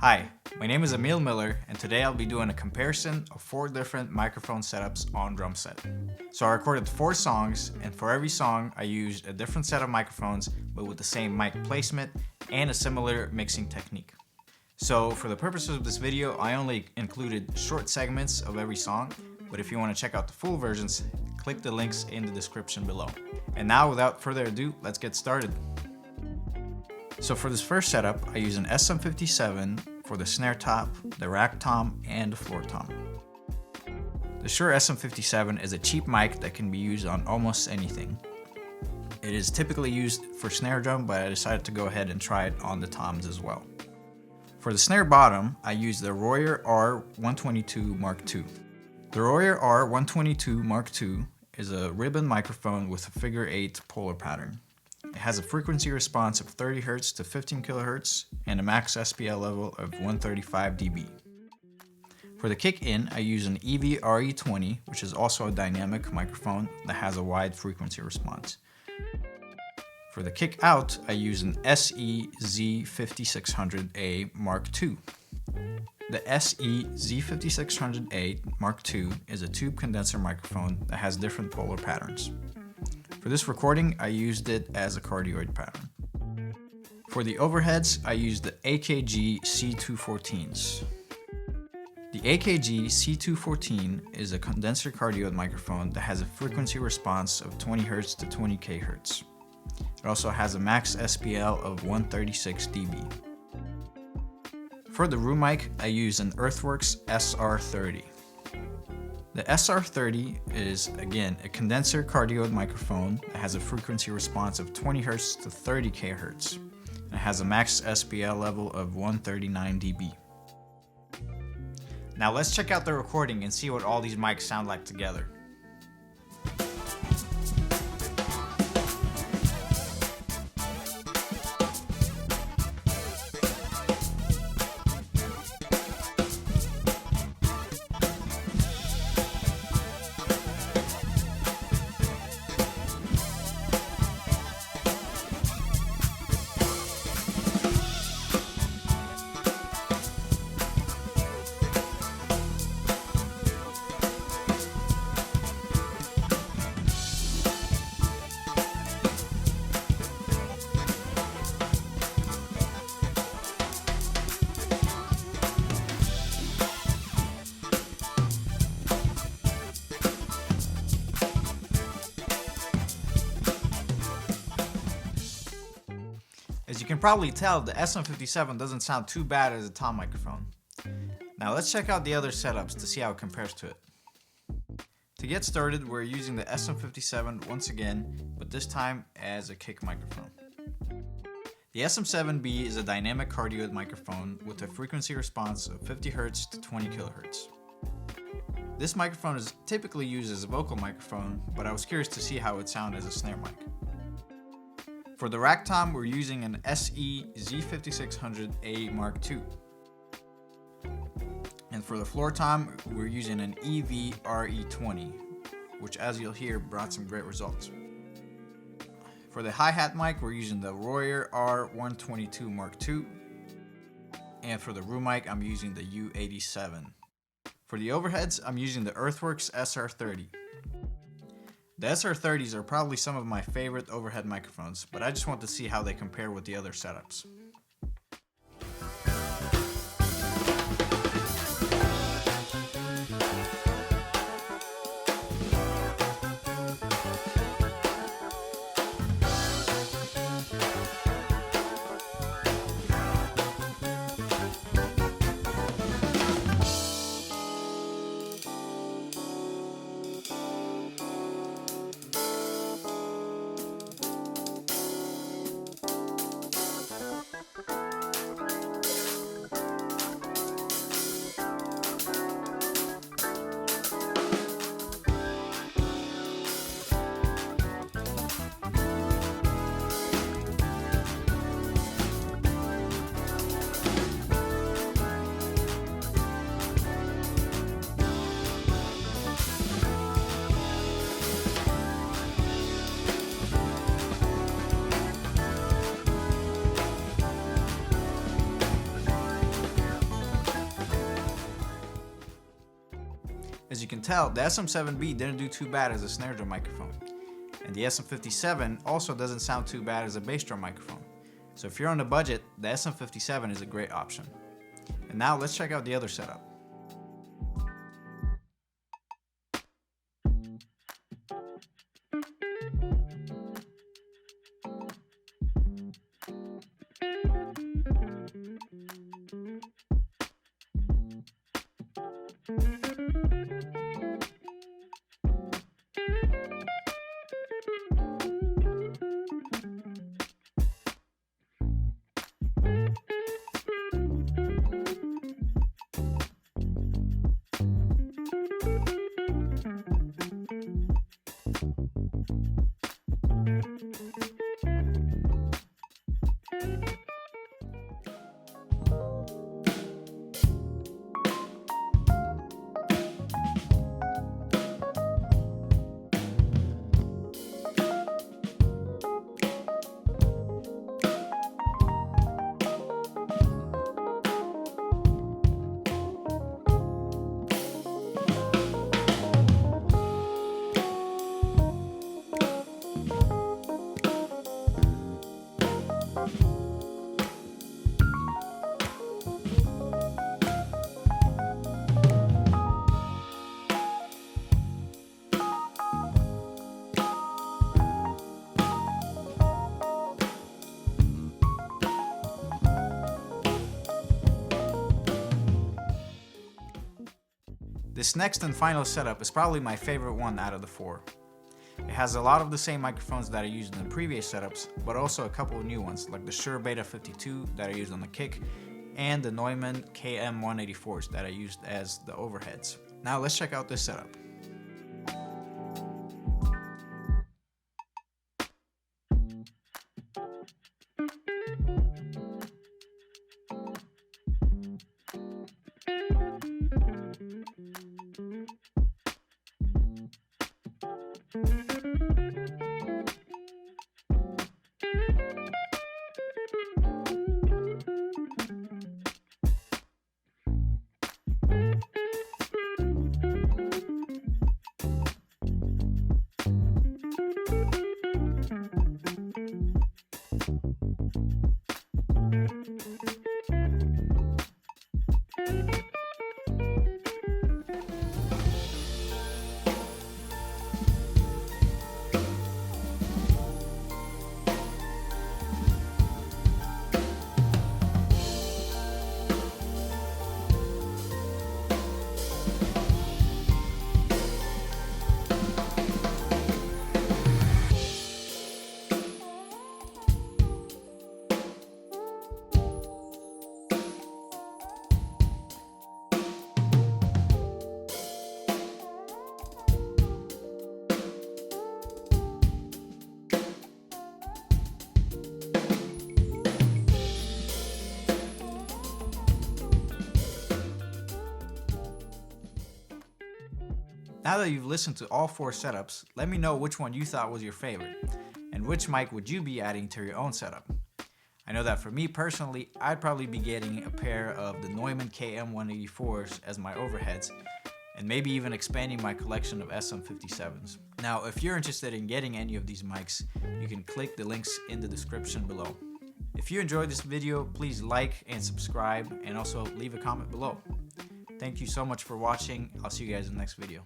Hi, my name is Emil Miller, and today I'll be doing a comparison of 4 different microphone setups on Drumset. So I recorded 4 songs, and for every song I used a different set of microphones but with the same mic placement and a similar mixing technique. So for the purposes of this video, I only included short segments of every song, but if you want to check out the full versions, click the links in the description below. And now without further ado, let's get started. So for this first setup, I use an SM57 for the snare top, the rack tom, and the floor tom. The Shure SM57 is a cheap mic that can be used on almost anything. It is typically used for snare drum, but I decided to go ahead and try it on the toms as well. For the snare bottom, I use the Royer R122 Mark II. The Royer R122 Mark II is a ribbon microphone with a figure 8 polar pattern. It has a frequency response of 30 Hz to 15 kHz and a max SPL level of 135 dB. For the kick in, I use an Aves RE20, which is also a dynamic microphone that has a wide frequency response. For the kick out, I use an SE Z5600A Mark II. The SE Z5600A Mark II is a tube condenser microphone that has different polar patterns. For this recording, I used it as a cardioid pattern. For the overheads, I used the AKG C214s. The AKG C214 is a condenser cardioid microphone that has a frequency response of 20 Hz to 20 kHz. It also has a max SPL of 136 dB. For the room mic, I use an Earthworks SR30. The SR30 is, again, a condenser cardioid microphone that has a frequency response of 20 Hz to 30 kHz. It has a max SPL level of 139 dB. Now let's check out the recording and see what all these mics sound like together. As you can probably tell, the SM57 doesn't sound too bad as a tom microphone. Now let's check out the other setups to see how it compares to it. To get started, we're using the SM57 once again, but this time as a kick microphone. The SM7B is a dynamic cardioid microphone with a frequency response of 50 Hz to 20 kHz. This microphone is typically used as a vocal microphone, but I was curious to see how it would sound as a snare mic. For the rack tom, we're using an SE Z5600A Mark II. And for the floor tom, we're using an EV RE20, which, as you'll hear, brought some great results. For the hi-hat mic, we're using the Royer R122 Mark II. And for the room mic, I'm using the U87. For the overheads, I'm using the Earthworks SR30. The SR30s are probably some of my favorite overhead microphones, but I just want to see how they compare with the other setups. As you can tell, the SM7B didn't do too bad as a snare drum microphone. And the SM57 also doesn't sound too bad as a bass drum microphone. So if you're on a budget, the SM57 is a great option. And now let's check out the other setup. This next and final setup is probably my favorite one out of the four. It has a lot of the same microphones that I used in the previous setups, but also a couple of new ones like the Shure Beta 52 that I used on the kick and the Neumann KM184s that I used as the overheads. Now let's check out this setup. Now that you've listened to all four setups, let me know which one you thought was your favorite, and which mic would you be adding to your own setup. I know that for me personally, I'd probably be getting a pair of the Neumann KM184s as my overheads, and maybe even expanding my collection of SM57s. Now, if you're interested in getting any of these mics, you can click the links in the description below. If you enjoyed this video, please like and subscribe, and also leave a comment below. Thank you so much for watching. I'll see you guys in the next video.